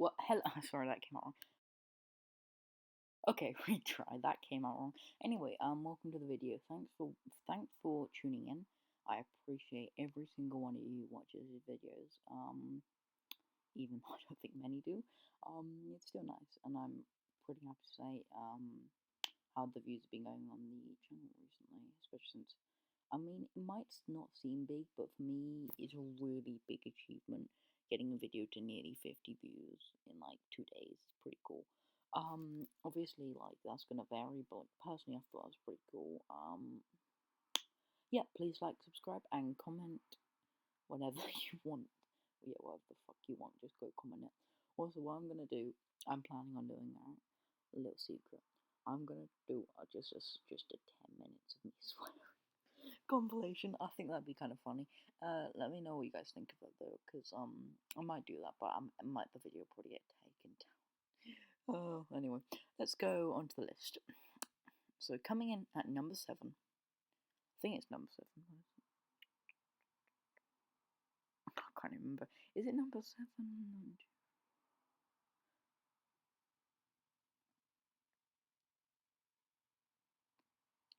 What? Hello. Sorry, that came out wrong. Okay, retry. That came out wrong. Anyway, welcome to the video. Thanks for tuning in. I appreciate every single one of you who watches these videos. Even though I don't think many do. It's still nice, and I'm pretty happy to say how the views have been going on the channel recently, especially since. I mean, it might not seem big, but for me, it's a really big achievement getting a video to nearly 50 views in like 2 days. It's pretty cool. Obviously, like that's gonna vary, but personally, I thought it was pretty cool. Yeah, please like, subscribe, and comment whatever you want. Yeah, whatever the fuck you want, just go comment it. Also, what I'm gonna do, I'm planning on doing that. A little secret. I'm gonna do just a 10 minutes of me swearing compilation. I think that'd be kind of funny. Let me know what you guys think of it though, because I might do that, but the video probably get taken down. Oh, anyway, let's go on to the list. So coming in at number 7, I think it's number 7. I can't remember. Is it number 7?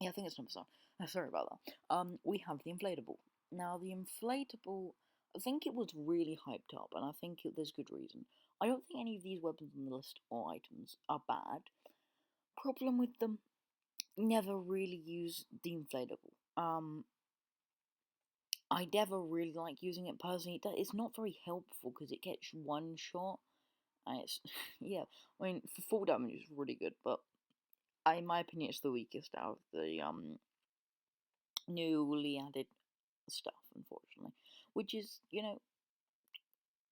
Yeah, I think it's number 7. Sorry about that. We have the inflatable. Now, the inflatable, I think it was really hyped up, and I think there's good reason. I don't think any of these weapons on the list or items are bad. Problem with them, never really use the inflatable. I never really like using it personally. It's not very helpful because it gets one shot, and it's yeah. I mean, for full damage, it's really good, but in my opinion, it's the weakest out of the newly added stuff, unfortunately. Which is,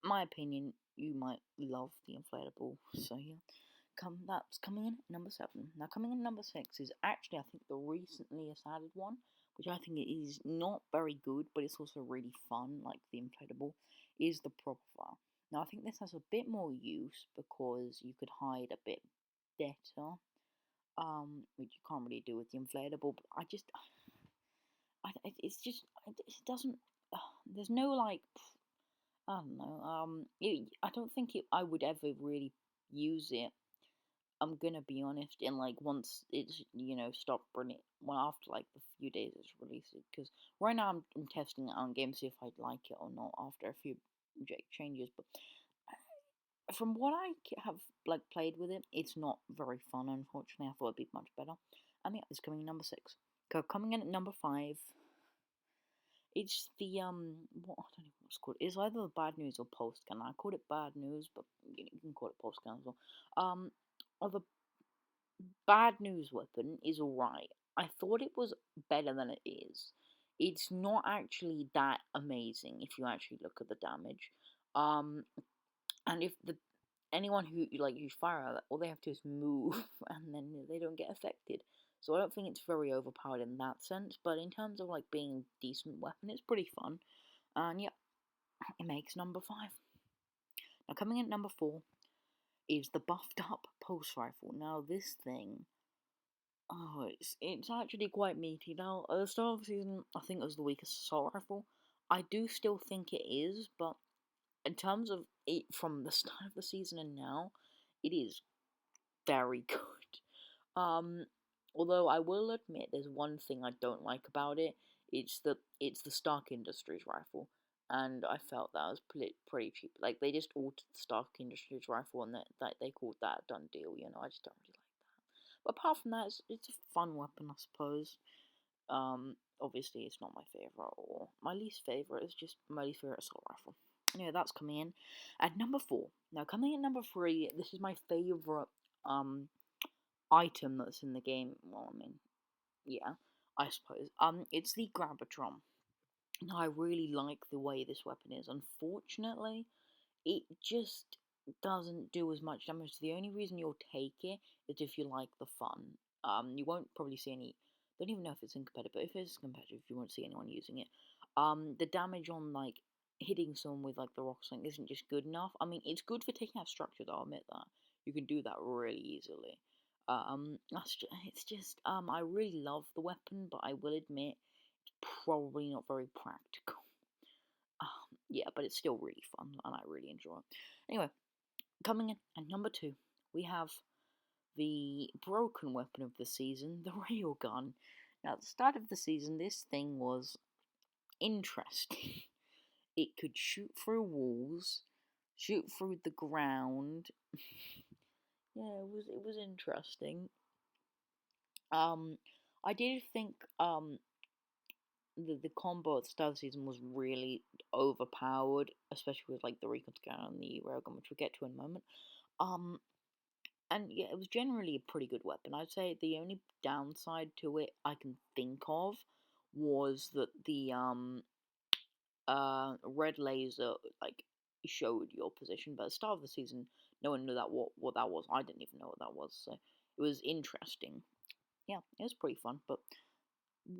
my opinion. You might love the inflatable, so yeah. That's coming in at number 7. Now, coming in number 6 is actually, I think, the recently added one, which I think is not very good, but it's also really fun, like the inflatable, is the Propfire. Now, I think this has a bit more use because you could hide a bit better, which you can't really do with the inflatable. But it's just, it doesn't. There's no like, I don't know. I don't think I would ever really use it. I'm gonna be honest, and like once it's stopped running, well after like the few days it's released, because right now I'm testing it on game, see if I'd like it or not after a few changes. But from what I have like played with it, it's not very fun. Unfortunately, I thought it'd be much better. And yeah, it's coming in number 6. Coming in at number 5. It's the what I don't know what it's called. It's either the bad news or post scanner. I called it bad news, but you can call it post scanner as well. Or the bad news weapon is alright. I thought it was better than it is. It's not actually that amazing if you actually look at the damage. And if anyone who like use fire at it, all they have to do is move, and then they don't get affected. So I don't think it's very overpowered in that sense. But in terms of like being a decent weapon, it's pretty fun. And yeah, it makes number 5. Now coming in at number 4 is the buffed up pulse rifle. Now this thing, oh, it's actually quite meaty. Now at the start of the season, I think it was the weakest assault rifle. I do still think it is, but in terms of it from the start of the season and now, it is very good. Although I will admit there's one thing I don't like about it. It's the Stark Industries rifle, and I felt that was pretty cheap. Like they just altered the Stark Industries rifle, and that they called that a done deal. I just don't really like that. But apart from that, it's a fun weapon, I suppose. Obviously it's not my favorite, or my least favorite is just my least favorite assault rifle. Anyway, that's coming in at number 4. Now coming in number 3, this is my favorite item that's in the game. Well, I mean, yeah, I suppose. It's the Grabatron. Now, I really like the way this weapon is. Unfortunately, it just doesn't do as much damage. The only reason you'll take it is if you like the fun. You won't probably see any. Don't even know if it's in competitive, but if it's competitive, you won't see anyone using it. The damage on like hitting someone with like the rock sling isn't just good enough. I mean, it's good for taking out structures. I'll admit that you can do that really easily. It's just I really love the weapon, but I will admit it's probably not very practical. Yeah, but it's still really fun, and I really enjoy it. Anyway, Coming in at number 2, we have the broken weapon of the season, the Railgun. Now, at the start of the season, this thing was interesting. It could shoot through walls, shoot through the ground. Yeah, it was interesting. I did think the combo at the start of the season was really overpowered, especially with like the Recon Scanner and the Railgun, which we'll get to in a moment. Um, and yeah, it was generally a pretty good weapon. I'd say the only downside to it I can think of was that the red laser like showed your position, but at the start of the season, no one knew that what that was. I didn't even know what that was, so it was interesting. Yeah, it was pretty fun, but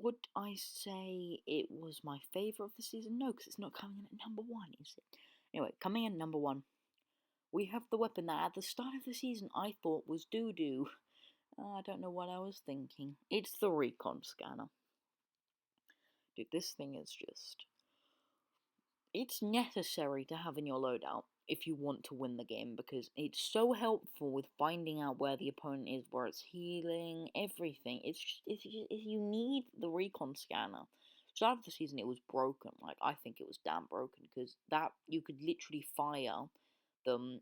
would I say it was my favourite of the season? No, because it's not coming in at number 1, is it? Anyway, coming in at number 1, we have the weapon that at the start of the season I thought was doo-doo. I don't know what I was thinking. It's the Recon Scanner. Dude, this thing is just... It's necessary to have in your loadout if you want to win the game, because it's so helpful with finding out where the opponent is, where it's healing, everything. You need the Recon Scanner. Start of the season, it was broken. Like, I think it was damn broken, because that you could literally fire them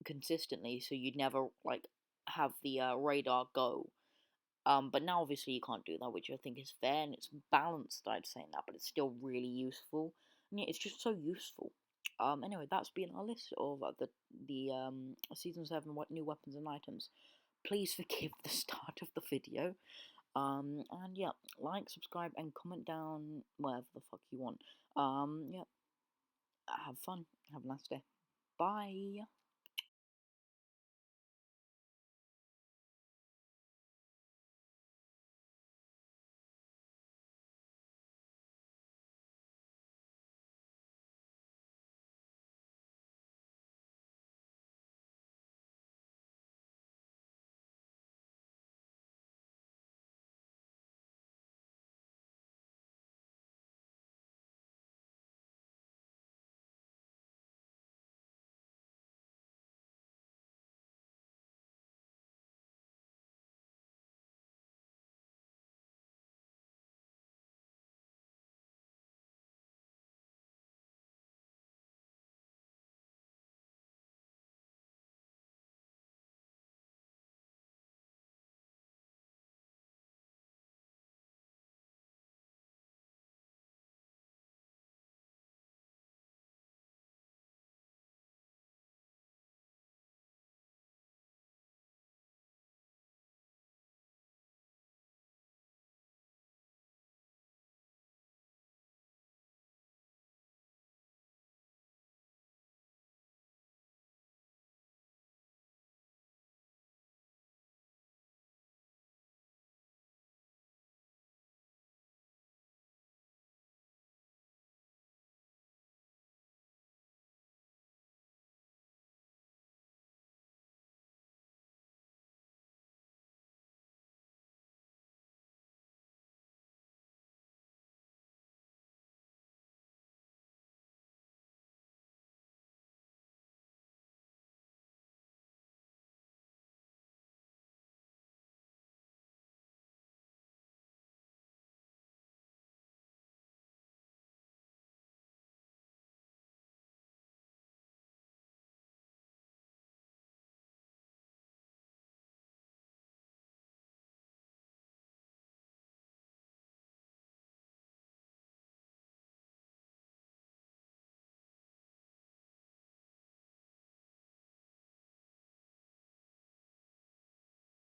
consistently, so you'd never like have the radar go. But now obviously you can't do that, which I think is fair and it's balanced. I'd say that, but it's still really useful. And yeah, it's just so useful. Anyway, that's been our list of the season 7 new weapons and items. Please forgive the start of the video. And yeah, like, subscribe, and comment down wherever the fuck you want. Yeah, have fun. Have a nice day. Bye.